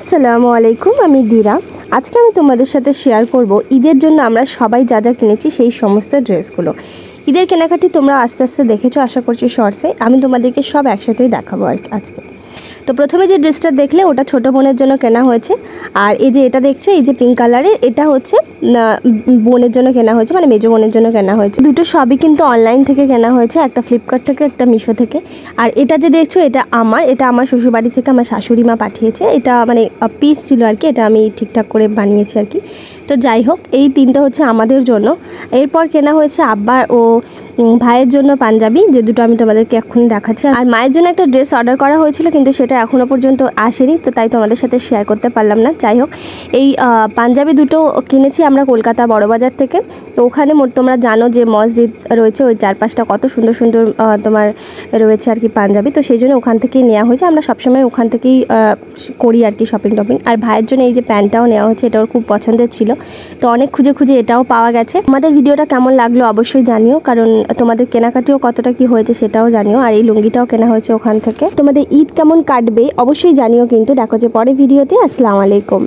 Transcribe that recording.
আসসালামু আলাইকুম, আমি দিরা। আজকে আমি তোমাদের সাথে শেয়ার করব ঈদের জন্য আমরা সবাই যা যা কিনেছি সেই সমস্ত ড্রেসগুলো। ঈদের কেনাকাটি তোমরা আস্তে আস্তে দেখেছো আশা করছি শর্টসে। আমি তোমাদেরকে সব একসাথেই দেখাবো আর আজকে। তো প্রথমে যে ড্রেসটা দেখলে ওটা ছোটো বোনের জন্য কেনা হয়েছে। আর এই যে এটা দেখছো, এই যে পিঙ্ক কালারের, এটা হচ্ছে বোনের জন্য কেনা হয়েছে, মানে মেজো বোনের জন্য কেনা হয়েছে। দুটো সবই কিন্তু অনলাইন থেকে কেনা হয়েছে, একটা ফ্লিপকার্ট থেকে, একটা মিশো থেকে। আর এটা যে দেখছো এটা আমার শ্বশুরবাড়ি থেকে আমার শাশুড়ি মা পাঠিয়েছে। এটা মানে পিস ছিল আর কি, এটা আমি ঠিকঠাক করে বানিয়েছি আর কি। তো যাই হোক, এই তিনটা হচ্ছে আমাদের জন্য। এরপর কেনা হয়েছে আব্বা ও ভাইয়ের জন্য পাঞ্জাবি, যে দুটো আমি তোমাদেরকে এক্ষুনি দেখাচ্ছি। আর মায়ের জন্য একটা ড্রেস অর্ডার করা হয়েছিল, কিন্তু সেটা এখনও পর্যন্ত আসেনি, তো তাই তোমাদের সাথে শেয়ার করতে পারলাম না। যাই হোক, এই পাঞ্জাবি দুটো কিনেছি আমরা কলকাতা বড়বাজার থেকে। তো ওখানে তোমরা জানো যে মসজিদ রয়েছে, ওই চারপাশটা কত সুন্দর সুন্দর তোমার রয়েছে আর কি পাঞ্জাবি। তো সেই জন্য ওখান থেকেই নেওয়া হয়েছে, আমরা সবসময় ওখান থেকেই করি আর কি শপিং টপিং। আর ভাইয়ের জন্য এই যে প্যান্টটাও নেওয়া হয়েছে, এটাও খুব পছন্দের ছিল, তো অনেক খুঁজে খুঁজে এটাও পাওয়া গেছে। আমাদের ভিডিওটা কেমন লাগলো অবশ্যই জানিও, কারণ তোমাদের কেনাকাটিও কতটা কি হয়েছে সেটাও জানিও। আর এই লুঙ্গিটাও কেনা হয়েছে ওখান থেকে। তোমাদের ঈদ কেমন কাটবে অবশ্যই জানিও কিন্তু। দেখো যে পরে ভিডিওতে। আসসালামু আলাইকুম।